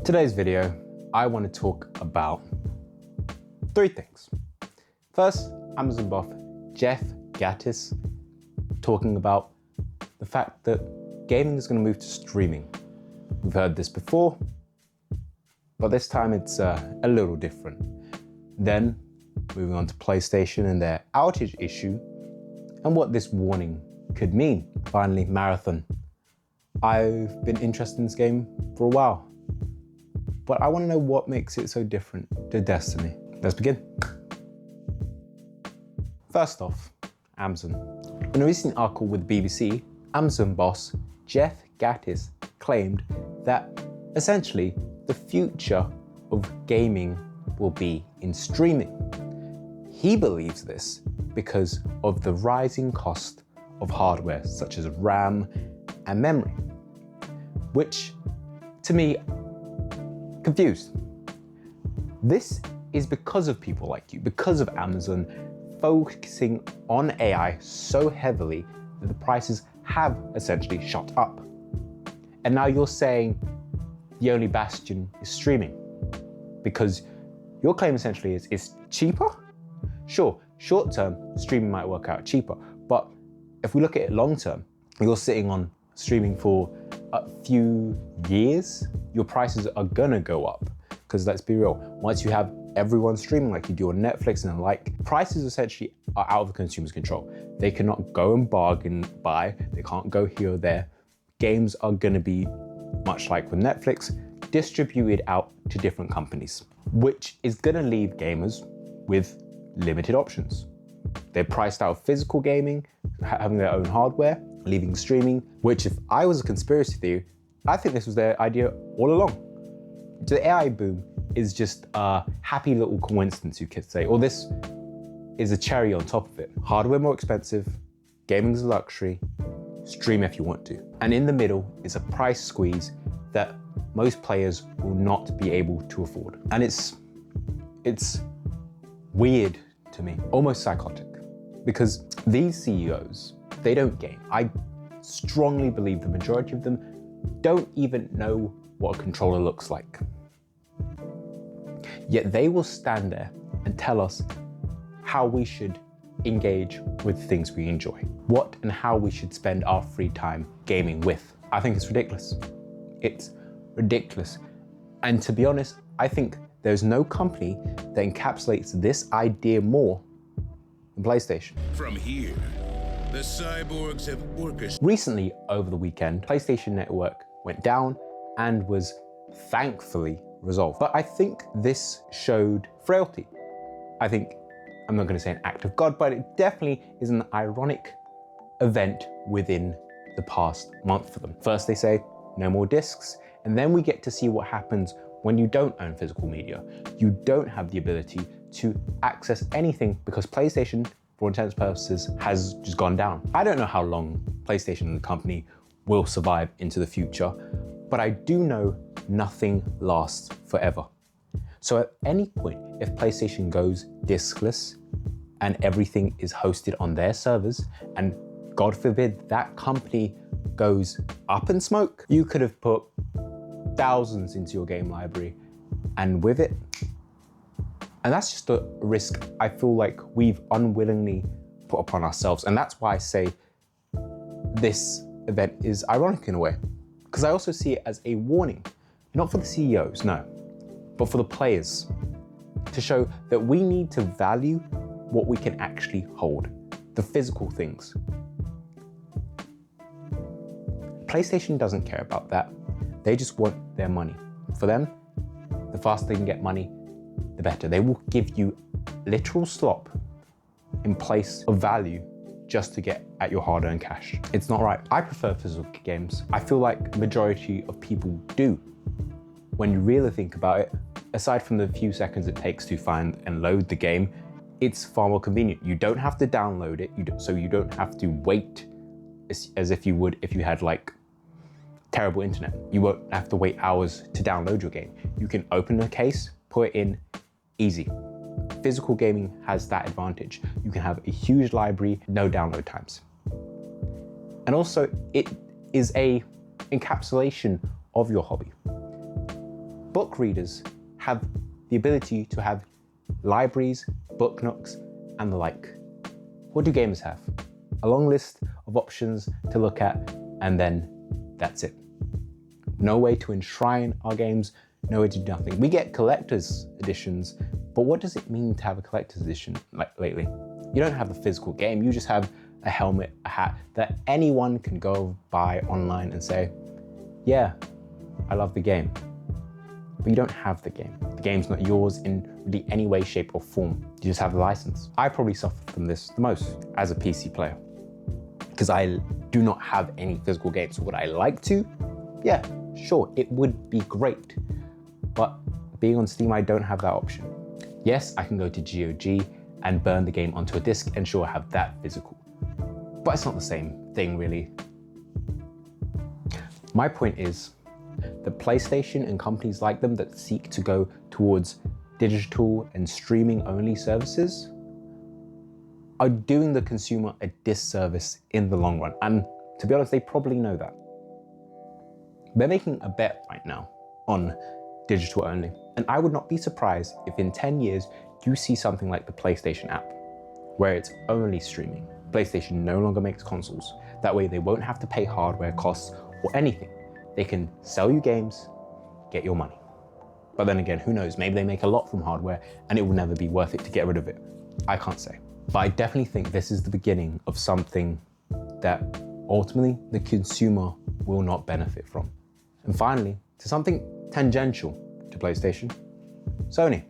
Today's video, I want to talk about three things. First, Amazon boss Jeff Gattis talking about the fact that gaming is going to move to streaming. We've heard this before, but this time it's a little different. Then, moving on to PlayStation and their outage issue and what this warning could mean. Finally, Marathon. I've been interested in this game for a while, but I want to know what makes it so different to Destiny. Let's begin. First off, Amazon. In a recent article with BBC, Amazon boss Jeff Gattis claimed that essentially the future of gaming will be in streaming. He believes this because of the rising cost of hardware such as RAM and memory, which to me, confused. This is because of people like you, because of Amazon focusing on AI so heavily that the prices have essentially shot up. And now you're saying the only bastion is streaming because your claim essentially is it's cheaper? Sure, short term, streaming might work out cheaper, but if we look at it long term, you're sitting on streaming for a few years, your prices are gonna go up. Because let's be real, once you have everyone streaming like you do on Netflix and the like, prices essentially are out of the consumer's control. They cannot go and bargain buy, they can't go here or there. Games are gonna be, much like with Netflix, distributed out to different companies, which is gonna leave gamers with limited options. They're priced out of physical gaming, having their own hardware, leaving streaming, which if I was a conspiracy theory, I think this was their idea all along. The AI boom is just a happy little coincidence, you could say, or this is a cherry on top of it. Hardware more expensive, gaming's a luxury, stream if you want to. And in the middle is a price squeeze that most players will not be able to afford. And it's weird to me, almost psychotic, because these CEOs, they don't game. I strongly believe the majority of them don't even know what a controller looks like. Yet they will stand there and tell us how we should engage with things we enjoy, what and how we should spend our free time gaming with. I think it's ridiculous. It's ridiculous. And to be honest, I think there's no company that encapsulates this idea more than PlayStation. From here, the cyborgs have orchestrated. Recently, over the weekend, PlayStation Network went down and was thankfully resolved. But I think this showed frailty. I think, I'm not going to say an act of God, but it definitely is an ironic event within the past month for them. First they say, no more discs, and then we get to see what happens when you don't own physical media. You don't have the ability to access anything because PlayStation, for all intents and purposes, has just gone down. I don't know how long PlayStation and the company will survive into the future, but I do know nothing lasts forever. So at any point, if PlayStation goes diskless and everything is hosted on their servers, and God forbid that company goes up in smoke, you could have put thousands into your game library, and with it, and that's just a risk I feel like we've unwillingly put upon ourselves. And that's why I say this event is ironic in a way, because I also see it as a warning, not for the CEOs, no, but for the players, to show that we need to value what we can actually hold, the physical things. PlayStation doesn't care about that. They just want their money. For them, the faster they can get money, the better. They will give you literal slop in place of value just to get at your hard-earned cash. It's not right. I prefer physical games. I feel like the majority of people do. When you really think about it, aside from the few seconds it takes to find and load the game, it's far more convenient. You don't have to download it, so you don't have to wait as if you would if you had like terrible internet. You won't have to wait hours to download your game. You can open a case, put it in, easy. Physical gaming has that advantage. You can have a huge library, no download times. And also, it is a encapsulation of your hobby. book readers have the ability to have libraries, book nooks, and the like. What do gamers have? A long list of options to look at, and then that's it. No way to enshrine our games, no way to do nothing. We get collector's editions, but what does it mean to have a collector's edition like lately? You don't have the physical game, you just have a helmet, a hat that anyone can go buy online and say, yeah, I love the game. But you don't have the game. The game's not yours in really any way, shape, or form. You just have the license. I probably suffer from this the most as a PC player because I do not have any physical games. Would I like to? Yeah, sure, it would be great. But being on Steam, I don't have that option. Yes, I can go to GOG and burn the game onto a disc and sure, have that physical. But it's not the same thing, really. My point is, the PlayStation and companies like them that seek to go towards digital and streaming only services are doing the consumer a disservice in the long run. And to be honest, they probably know that. They're making a bet right now on digital only. And I would not be surprised if in 10 years, you see something like the PlayStation app, where it's only streaming. PlayStation no longer makes consoles. That way they won't have to pay hardware costs or anything. They can sell you games, get your money. But then again, who knows? Maybe they make a lot from hardware and it will never be worth it to get rid of it. I can't say. But I definitely think this is the beginning of something that ultimately the consumer will not benefit from. And finally, to something tangential to PlayStation, Sony.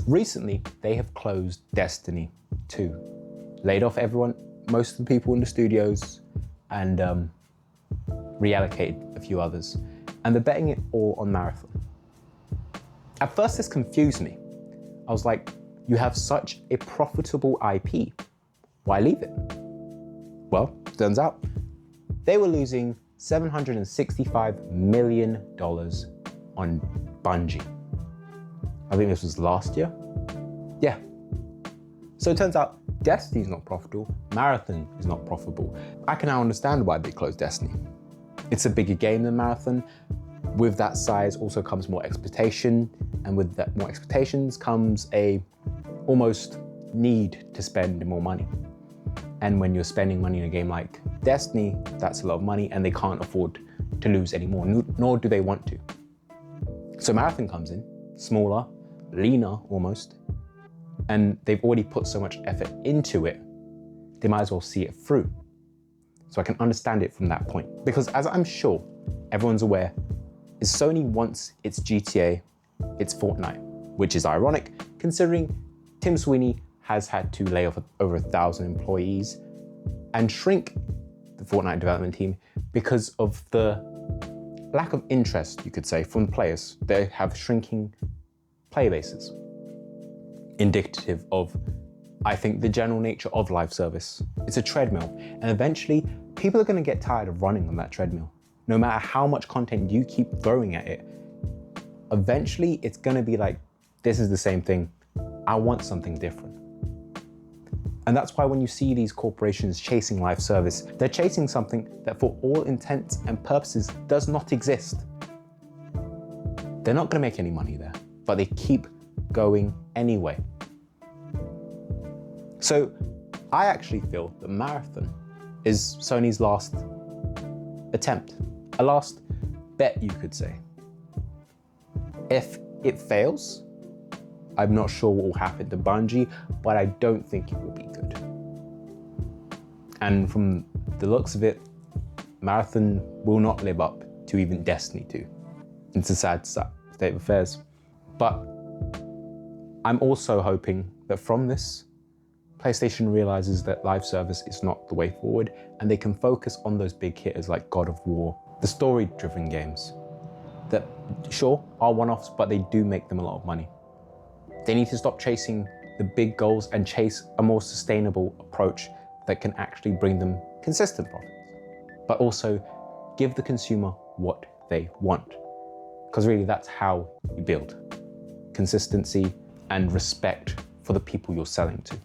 Recently, they have closed Destiny 2, laid off most of the people in the studios, and reallocated a few others. And they're betting it all on Marathon. At first, this confused me. I was like, you have such a profitable IP, why leave it? Well, turns out they were losing $765 million on Bungie. I think this was last year. Yeah. So it turns out Destiny's not profitable, Marathon is not profitable. I can now understand why they closed Destiny. It's a bigger game than Marathon. With that size also comes more expectation, and with that more expectations comes a almost need to spend more money. And when you're spending money in a game like Destiny, that's a lot of money and they can't afford to lose any more, nor do they want to. So Marathon comes in, smaller, leaner almost, and they've already put so much effort into it, they might as well see it through. So I can understand it from that point. Because as I'm sure everyone's aware, is Sony wants its GTA, its Fortnite, which is ironic considering Tim Sweeney has had to lay off over 1,000 employees and shrink the Fortnite development team because of the lack of interest, you could say, from players. They have shrinking player bases, indicative of, I think, the general nature of live service. It's a treadmill, and eventually people are going to get tired of running on that treadmill. No matter how much content you keep throwing at it, eventually it's going to be like, this is the same thing. I want something different. And that's why when you see these corporations chasing live service, they're chasing something that for all intents and purposes does not exist. They're not going to make any money there, but they keep going anyway. So I actually feel that Marathon is Sony's last attempt, a last bet, you could say. If it fails, I'm not sure what will happen to Bungie, but I don't think it will be good. And from the looks of it, Marathon will not live up to even Destiny 2. It's a sad state of affairs. But I'm also hoping that from this, PlayStation realizes that live service is not the way forward and they can focus on those big hitters like God of War, the story-driven games that, sure, are one-offs, but they do make them a lot of money. They need to stop chasing the big goals and chase a more sustainable approach that can actually bring them consistent profits, but also give the consumer what they want. Because really that's how you build consistency and respect for the people you're selling to.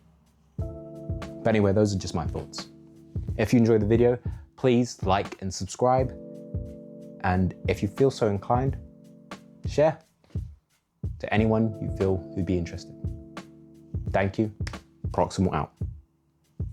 But anyway, those are just my thoughts. If you enjoyed the video, please like and subscribe. And if you feel so inclined, share to anyone you feel who'd be interested. Thank you. Proximal out.